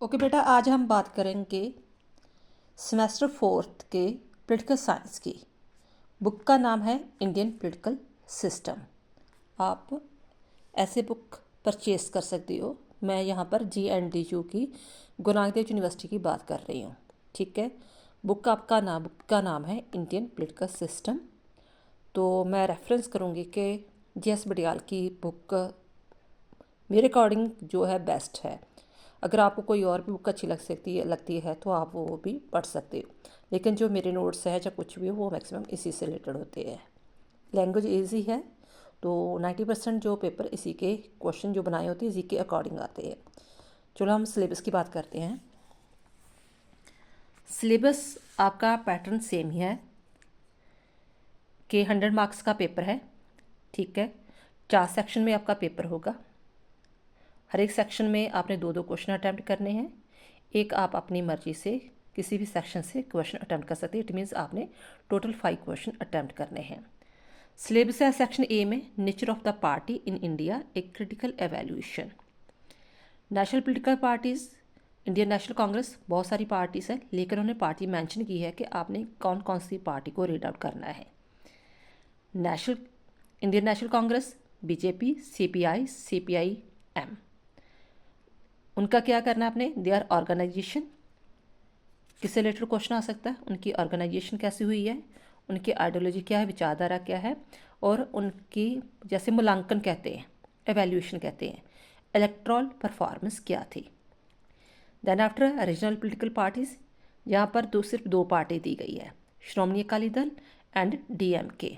Okay बेटा, आज हम बात करेंगे सेमेस्टर 4th के पॉलिटिकल साइंस की। बुक का नाम है इंडियन पॉलिटिकल सिस्टम। आप ऐसे बुक परचेज कर सकती हो। मैं यहाँ पर GNDU की गुरु नानक देव यूनिवर्सिटी की बात कर रही हूँ। ठीक है, बुक का नाम है इंडियन पॉलिटिकल सिस्टम। तो मैं रेफरेंस करूँगी कि GS बडियाल की बुक मेरे अकॉर्डिंग जो है बेस्ट है। अगर आपको कोई और भी बुक अच्छी लगती है तो आप वो भी पढ़ सकते हो, लेकिन जो मेरे नोट्स है या कुछ भी हो वो मैक्सिमम इसी से रिलेटेड होते हैं। लैंग्वेज इजी है, तो 90% जो पेपर इसी के क्वेश्चन जो बनाए होते हैं इसी के अकॉर्डिंग आते हैं। चलो हम सिलेबस की बात करते हैं। सिलेबस आपका पैटर्न सेम ही है कि 100 मार्क्स का पेपर है। ठीक है, 4 सेक्शन में आपका पेपर होगा। हर एक सेक्शन में आपने 2-2 क्वेश्चन अटैम्प्ट करने हैं। एक आप अपनी मर्जी से किसी भी सेक्शन से क्वेश्चन अटैम्प्ट कर सकते हैं। इट मीन्स आपने टोटल 5 क्वेश्चन अटैम्प्ट करने हैं। सिलेबस है सेक्शन ए में nature of the party in India, a critical evaluation. National political parties, Indian national Congress, बहुत सारी पार्टीज़ है, लेकिन उन्होंने पार्टी मेंशन की है कि आपने कौन कौन सी पार्टी को रीड आउट करना है। Indian national Congress, BJP, CPI, CPIM, उनका क्या करना है आपने। दे आर ऑर्गेनाइजेशन, किससे रिलेटेड क्वेश्चन आ सकता है। उनकी ऑर्गेनाइजेशन कैसी हुई है, उनकी आइडियोलॉजी क्या है, विचारधारा क्या है, और उनकी जैसे मूल्यांकन कहते हैं, एवेल्यूएशन कहते हैं, इलेक्ट्रल परफॉर्मेंस क्या थी। Then after regional political parties, यहाँ पर सिर्फ 2 पार्टी दी गई है, श्रोमणी अकाली दल एंड DMK।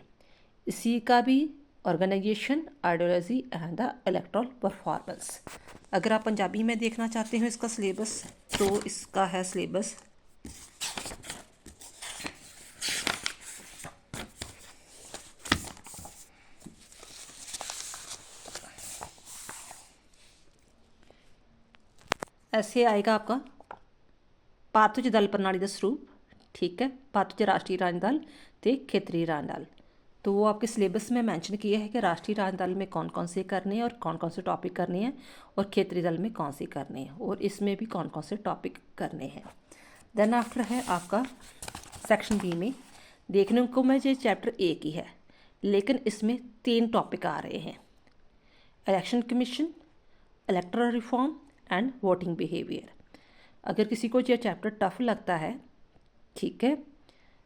इसी का भी organisation, ideology and the electoral performance. अगर आप पंजाबी में देखना चाहते हो इसका सिलेबस, तो इसका है सिलेबस ऐसे आएगा आपका। ਭਾਰਤ ਵਿੱਚ दल प्रणाली का स्वरूप, ठीक है, भारत ਵਿੱਚ राष्ट्रीय राजनीतिक दल तो क्षेत्रीय राजनीतिक दल। तो वो आपके सिलेबस में मेंशन किया है कि राष्ट्रीय राजनीतिक दल में कौन कौन से करने हैं और कौन कौन से टॉपिक करने हैं, और क्षेत्रीय दल में कौन से करने हैं, और इसमें भी कौन कौन से टॉपिक करने हैं। देन आफ्टर है आपका सेक्शन बी में देखने को मैं ये चैप्टर 1 ही है, लेकिन इसमें 3 टॉपिक आ रहे हैं, election commission, electoral reform and voting behaviour. अगर किसी को ये चैप्टर टफ लगता है, ठीक है,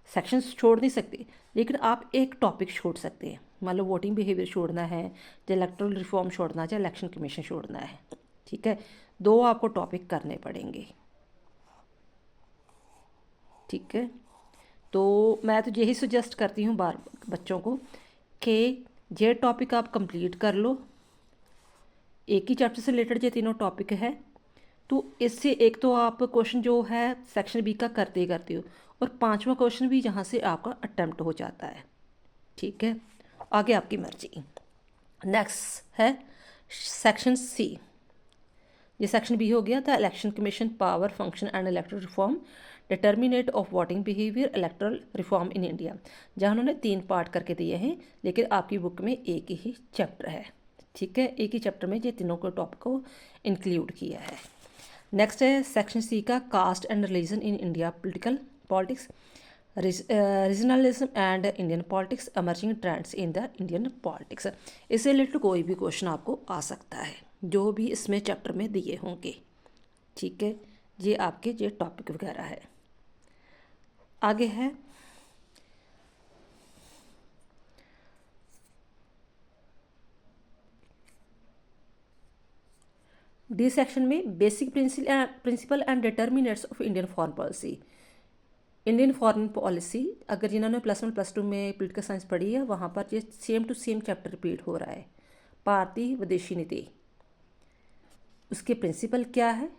सेक्शंस छोड़ नहीं सकते, लेकिन आप एक टॉपिक छोड़ सकते हैं। मान लो वोटिंग बिहेवियर छोड़ना है, या इलेक्टोरल रिफॉर्म छोड़ना है, या इलेक्शन कमीशन छोड़ना है। ठीक है, 2 आपको टॉपिक करने पड़ेंगे। ठीक है, तो मैं तो यही सजेस्ट करती हूँ बच्चों को कि ये टॉपिक आप कंप्लीट कर लो। एक ही चैप्टर से रिलेटेड ये तीनों टॉपिक है, तो इससे एक तो आप क्वेश्चन जो है सेक्शन बी का करते हो, और 5वां क्वेश्चन भी यहाँ से आपका अटेम्प्ट हो जाता है। ठीक है, आगे आपकी मर्जी। नेक्स्ट है सेक्शन सी। ये सेक्शन बी हो गया था, election commission, power, function and electoral reform, determinate of voting behaviour, electoral reform in India. जहाँ उन्होंने 3 पार्ट करके दिए हैं, लेकिन आपकी बुक में एक ही चैप्टर है। ठीक है, एक ही चैप्टर में ये तीनों को टॉपिक को इंक्लूड किया है। नेक्स्ट है सेक्शन सी का caste and religion in India, politics, regionalism and Indian politics, emerging trends in the Indian politics. इससे रिलेटेड कोई भी क्वेश्चन आपको आ सकता है, जो भी इसमें चैप्टर में दिए होंगे। ठीक है, ये आपके ये टॉपिक वगैरह है। आगे है डी सेक्शन में basic principle and determinates of Indian foreign policy. Indian foreign policy, अगर जिन्होंने +1 +2 में पॉलिटिकल साइंस पढ़ी है, वहाँ पर ये same to same chapter repeat हो रहा है। भारतीय विदेशी नीति, उसके प्रिंसिपल क्या है,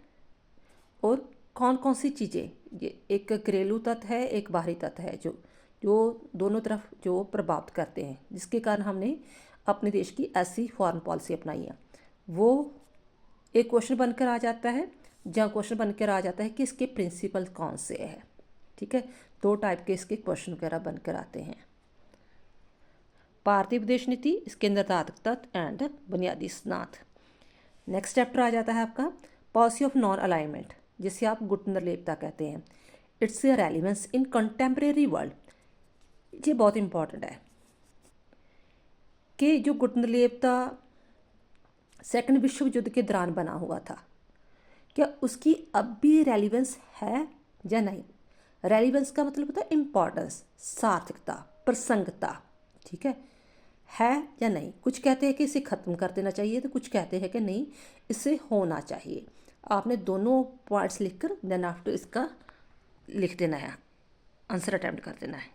और कौन कौन सी चीज़ें, ये एक घरेलू तत्व है, एक बाहरी तत्व है, जो जो दोनों तरफ जो प्रभावित करते हैं, जिसके कारण हमने अपने देश की ऐसी फॉरेन पॉलिसी अपनाई है। वो एक क्वेश्चन बनकर आ जाता है, जहाँ क्वेश्चन बनकर आ जाता है कि इसके प्रिंसिपल कौन से हैं। ठीक है, 2 टाइप के इसके क्वेश्चन वगैरह बनकर आते हैं। भारतीय विदेश नीति, इसके अंदर तात्विक तत्व एंड बुनियादी सिद्धांत। नेक्स्ट चैप्टर आ जाता है आपका पॉलिसी ऑफ नॉन अलाइनमेंट, जिसे आप गुट निर्लेपता कहते हैं, it's a relevance in contemporary world. ये बहुत इंपॉर्टेंट है कि जो गुट निर्लेपता सेकंड विश्व युद्ध के दौरान बना हुआ था, क्या उसकी अब भी रेलिवेंस है या नहीं। रेलिवेंस का मतलब होता है इम्पॉर्टेंस, सार्थकता, प्रसंगता, ठीक है या नहीं। कुछ कहते हैं कि इसे ख़त्म कर देना चाहिए, तो कुछ कहते हैं कि नहीं, इसे होना चाहिए। आपने दोनों पॉइंट्स लिखकर देन आफ्टर इसका लिख देना है, आंसर अटैम्प्ट कर देना है।